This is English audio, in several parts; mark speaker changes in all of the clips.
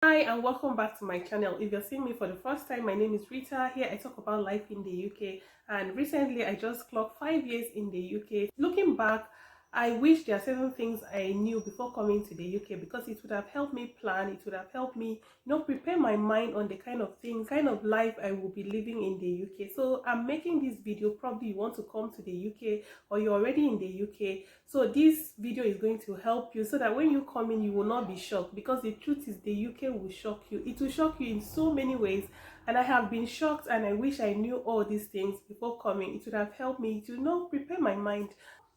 Speaker 1: Hi and welcome back to my channel. If you're seeing me for the first time, my name is Rita. Here I talk about life in the UK, and recently I just clocked 5 years in the UK. Looking back, I wish there are certain things I knew before coming to the UK, because it would have helped me plan, it would have helped me, prepare my mind on the kind of things, kind of life I will be living in the UK. So I'm making this video, probably you want to come to the UK or you're already in the UK. So this video is going to help you so that when you come in, you will not be shocked, because the truth is the UK will shock you. It will shock you in so many ways, and I have been shocked, and I wish I knew all these things before coming. It would have helped me to prepare my mind,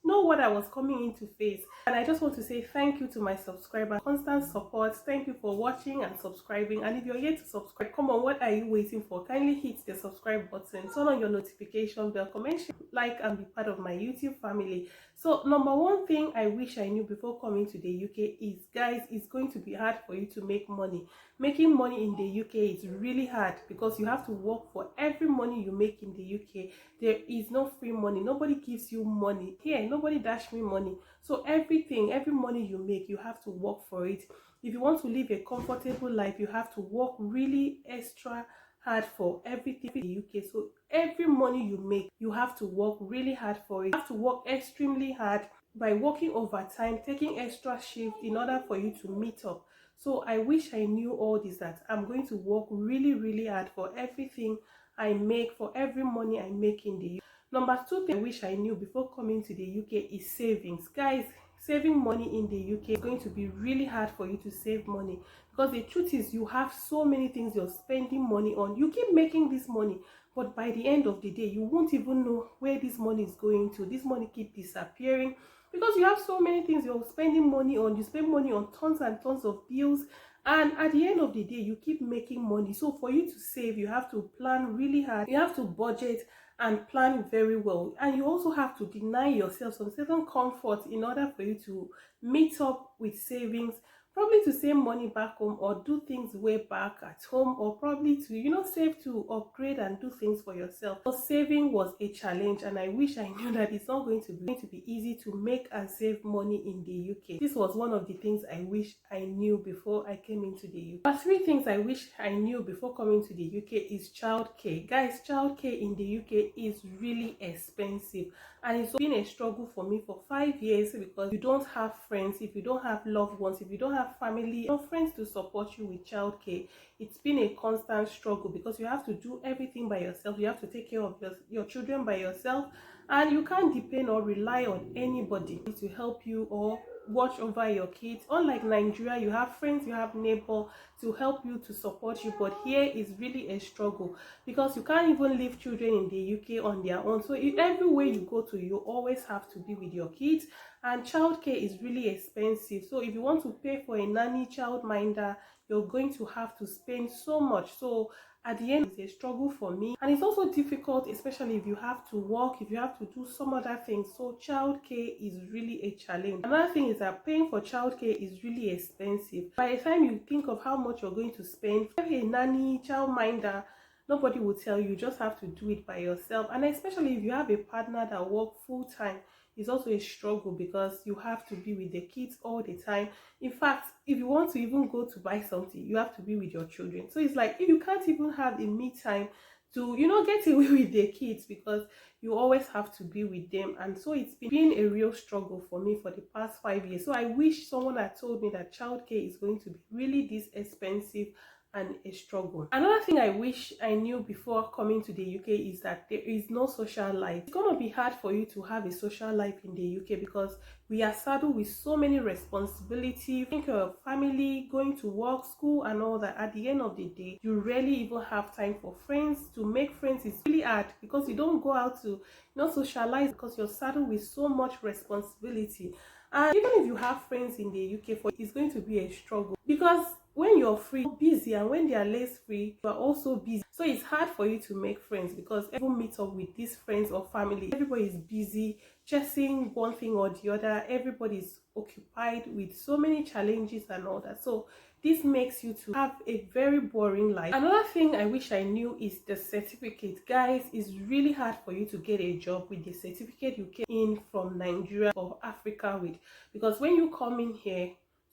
Speaker 1: know what I was coming in to face. And I just want to say thank you to my subscribers, constant support. Thank you for watching and subscribing. And if you're yet to subscribe, come on, what are you waiting for? Kindly hit the subscribe button, turn on your notification bell, comment, like, and be part of my YouTube family. So number one thing I wish I knew before coming to the UK is, guys, it's going to be hard for you to make money. Making money in the UK is really hard, because you have to work for every money you make in the UK. There is no free money. Nobody gives you money here. Nobody dash me money. So every money you make, you have to work for it. If you want to live a comfortable life, you have to work really extra hard for everything in the UK. So every money you make, you have to work really hard for it. You have to work extremely hard by working overtime, taking extra shift in order for you to meet up. So I wish I knew all this, that I'm going to work really hard for everything I make, for every money I make in the UK. Number two thing I wish I knew before coming to the UK is savings. Guys, saving money in the UK is going to be really hard for you to save money, because the truth is you have so many things you're spending money on. You keep making this money, but by the end of the day, you won't even know where this money is going to. This money keep disappearing, because you have so many things you're spending money on. You spend money on tons and tons of bills, and at the end of the day, you keep making money. So for you to save, you have to plan really hard. You have to budget and plan very well, and you also have to deny yourself some certain comfort in order for you to meet up with savings, probably to save money back home, or do things way back at home, or probably to save to upgrade and do things for yourself. So saving was a challenge, and I wish I knew that it's not going to be easy to make and save money in the UK. This was one of the things I wish I knew before I came into the UK. But three things I wish I knew before coming to the UK is childcare. Guys, childcare in the UK is really expensive, and it's been a struggle for me for 5 years, because you don't have friends, if you don't have loved ones, if you don't have family or friends to support you with childcare, it's been a constant struggle, because you have to do everything by yourself. You have to take care of your children by yourself, and you can't depend or rely on anybody to help you or watch over your kids. Unlike Nigeria, you have friends, you have neighbor to help you, to support you, but here is really a struggle, because you can't even leave children in the UK on their own. So everywhere you go to, you always have to be with your kids, and childcare is really expensive. So if you want to pay for a nanny, childminder, you're going to have to spend so much. So at the end, it's a struggle for me, and it's also difficult, especially if you have to work, if you have to do some other things. So childcare is really a challenge. Another thing is that paying for childcare is really expensive. By the time you think of how much you're going to spend for a nanny, childminder, nobody will tell you. You just have to do it by yourself. And especially if you have a partner that works full-time, it's also a struggle, because you have to be with the kids all the time. In fact, if you want to even go to buy something, you have to be with your children. So it's like, if you can't even have the me time to get away with the kids, because you always have to be with them. And so it's been a real struggle for me for the past 5 years. So I wish someone had told me that childcare is going to be really this expensive and a struggle. Another thing I wish I knew before coming to the UK is that there is no social life. It's gonna be hard for you to have a social life in the UK, because we are saddled with so many responsibilities, think your family, going to work, school, and all that. At the end of the day, you rarely even have time for friends. To make friends is really hard, because you don't go out to socialize, because you're saddled with so much responsibility. And even if you have friends in the UK, it's going to be a struggle, because when you're free, you're busy, and when they are less free, you are also busy. So it's hard for you to make friends, because everyone meet up with these friends or family. Everybody is busy chasing one thing or the other. Everybody is occupied with so many challenges and all that. So this makes you to have a very boring life. Another thing I wish I knew is the certificate. Guys, it's really hard for you to get a job with the certificate you came in from Nigeria or Africa with, because when you come in here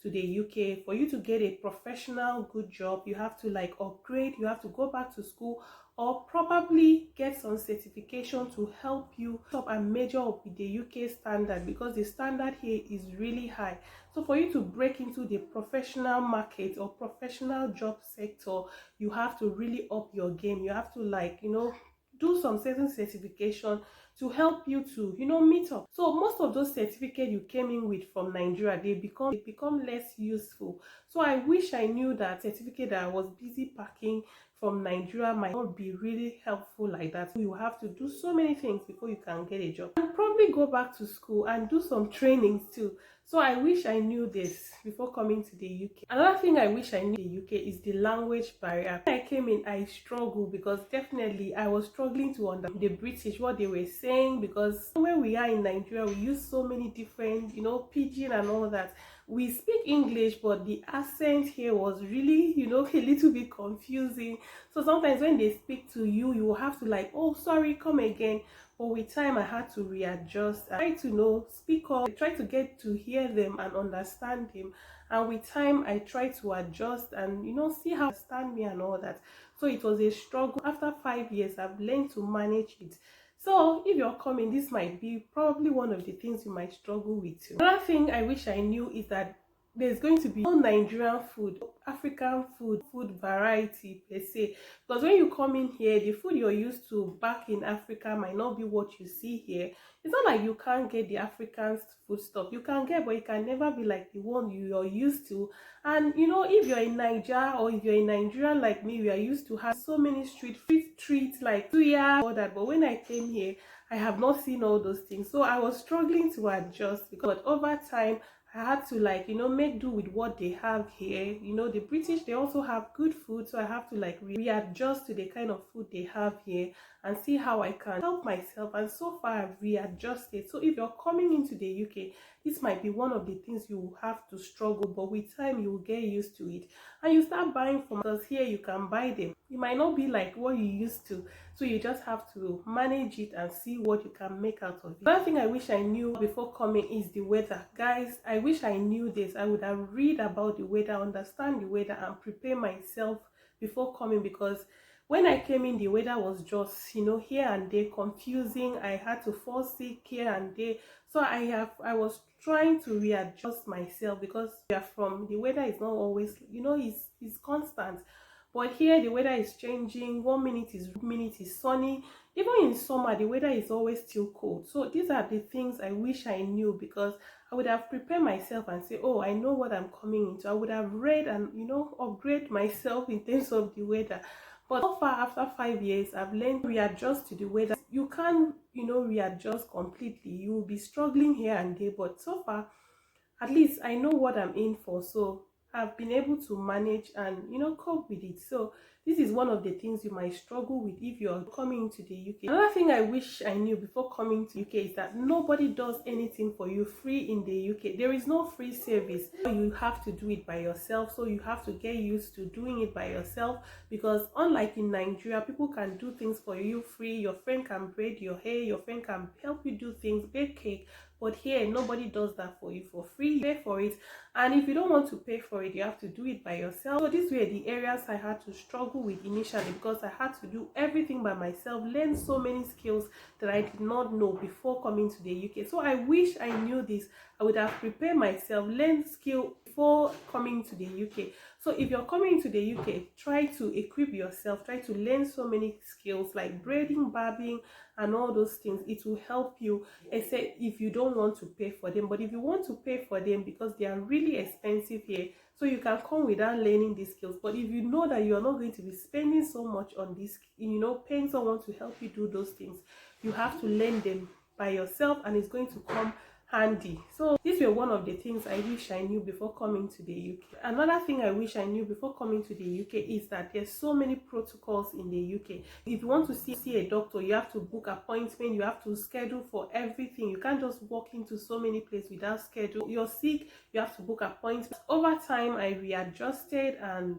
Speaker 1: to the UK, for you to get a professional good job, you have to like upgrade, you have to go back to school, or probably get some certification to help you up and measure up with the UK standard, because the standard here is really high. So for you to break into the professional market or professional job sector, you have to really up your game. You have to like, do some certain certification to help you to, meet up. So most of those certificates you came in with from Nigeria, they become less useful. So I wish I knew that certificate that I was busy packing from Nigeria might not be really helpful like that. You have to do so many things before you can get a job, and probably go back to school and do some trainings too. So I wish I knew this before coming to the UK. Another thing I wish I knew in the UK is the language barrier. When I came in, I struggled, because definitely I was struggling to understand the British, what they were saying, because where we are in Nigeria, we use so many different, pidgin and all that. We speak English, but the accent here was really, a little bit confusing. So sometimes when they speak to you, you will have to like, oh, sorry, come again. But with time, I had to readjust. I tried to speak up. I tried to get to hear them and understand them. And with time, I tried to adjust and, see how they understand me and all that. So it was a struggle. After 5 years, I've learned to manage it. So if you're coming, this might be probably one of the things you might struggle with too. Another thing I wish I knew is that there's going to be no Nigerian food, African food variety per se. Because when you come in here, the food you're used to back in Africa might not be what you see here. It's not like you can't get the African food stuff. You can get, but it can never be like the one you're used to. And if you're in Nigeria, or if you're in Nigerian like me, we are used to have so many street treats like suya, all that. But when I came here, I have not seen all those things. So I was struggling to adjust, because over time, I had to like, make do with what they have here. The British, they also have good food. So I have to like readjust to the kind of food they have here and see how I can help myself. And so far I've readjusted. So if you're coming into the UK, this might be one of the things you will have to struggle, but with time you will get used to it. And you start buying from, because here you can buy them. It might not be like what you used to. So you just have to manage it and see what you can make out of it. Another thing I wish I knew before coming is the weather. Guys, I wish I knew this. I would have read about the weather, understand the weather, and prepare myself before coming, because when I came in, the weather was just, here and there confusing. I had to fall sick here and there. So I was trying to readjust myself, because we are from, the weather is not always, it's constant. But here the weather is changing. 1 minute is sunny. Even in summer, the weather is always still cold. So these are the things I wish I knew, because I would have prepared myself and say, oh, I know what I'm coming into. I would have read and upgrade myself in terms of the weather. But so far, after 5 years, I've learned to readjust to the weather. You can't readjust completely. You will be struggling here and there, but so far, at least I know what I'm in for. So I've been able to manage and cope with it. So this is one of the things you might struggle with if you're coming to the UK. Another thing I wish I knew before coming to UK is that nobody does anything for you free in the UK. There is no free service. You have to do it by yourself. So you have to get used to doing it by yourself, because unlike in Nigeria, people can do things for you free. Your friend can braid your hair, your friend can help you do things, bake cake. But here, nobody does that for you for free. You pay for it, and if you don't want to pay for it, you have to do it by yourself. So these were the areas I had to struggle with initially, because I had to do everything by myself, learn so many skills that I did not know before coming to the UK. So I wish I knew this. I would have prepared myself, learned skill before coming to the UK. So if you're coming to the UK, try to equip yourself, try to learn so many skills like braiding, barbing, and all those things. It will help you, except if you don't want to pay for them. But if you want to pay for them, because they are really expensive here, so you can come without learning these skills. But if you know that you're not going to be spending so much on this, paying someone to help you do those things, you have to learn them by yourself, and it's going to come handy. So these were one of the things I wish I knew before coming to the UK. Another thing I wish I knew before coming to the UK is that there's so many protocols in the UK. If you want to see a doctor, you have to book appointment, you have to schedule for everything. You can't just walk into so many places without schedule. You're sick, you have to book appointments. Over time, I readjusted, and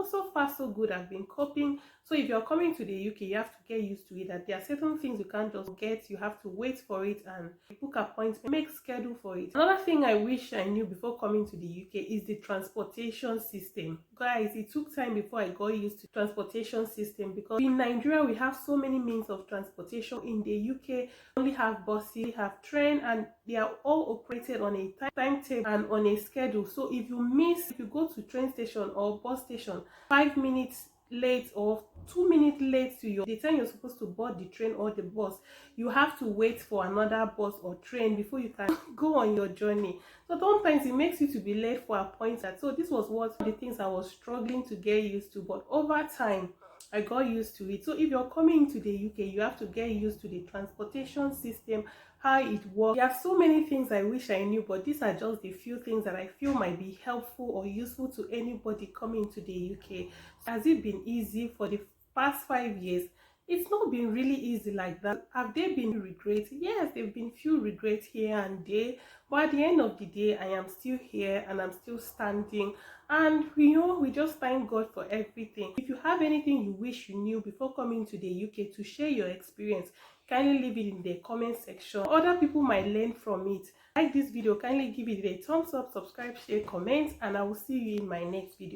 Speaker 1: so far so good. I've been coping. So if you're coming to the UK, you have to get used to it, that there are certain things you can't just get. You have to wait for it and book appointments. Make schedule for it. Another thing I wish I knew before coming to the UK is the transportation system. Guys, it took time before I got used to transportation system, because in Nigeria we have so many means of transportation. In the UK we only have buses, we have train, and they are all operated on a timetable and on a schedule. So if you go to train station or bus station 5 minutes late or 2 minutes late to the time you're supposed to board the train or the bus, you have to wait for another bus or train before you can go on your journey. So sometimes it makes you to be late for appointments. So this was one of the things I was struggling to get used to, but over time I got used to it. So if you're coming to the UK, you have to get used to the transportation system, how it works. There are so many things I wish I knew, but these are just the few things that I feel might be helpful or useful to anybody coming to the UK. So has it been easy for the past 5 years? It's not been really easy like that. Have there been regrets? Yes, there have been few regrets here and there, but at the end of the day, I am still here and I'm still standing. And we just thank God for everything. If you have anything you wish you knew before coming to the UK to share your experience, kindly leave it in the comment section. Other people might learn from it. Like this video, kindly give it a thumbs up, subscribe, share, comment, and I will see you in my next video.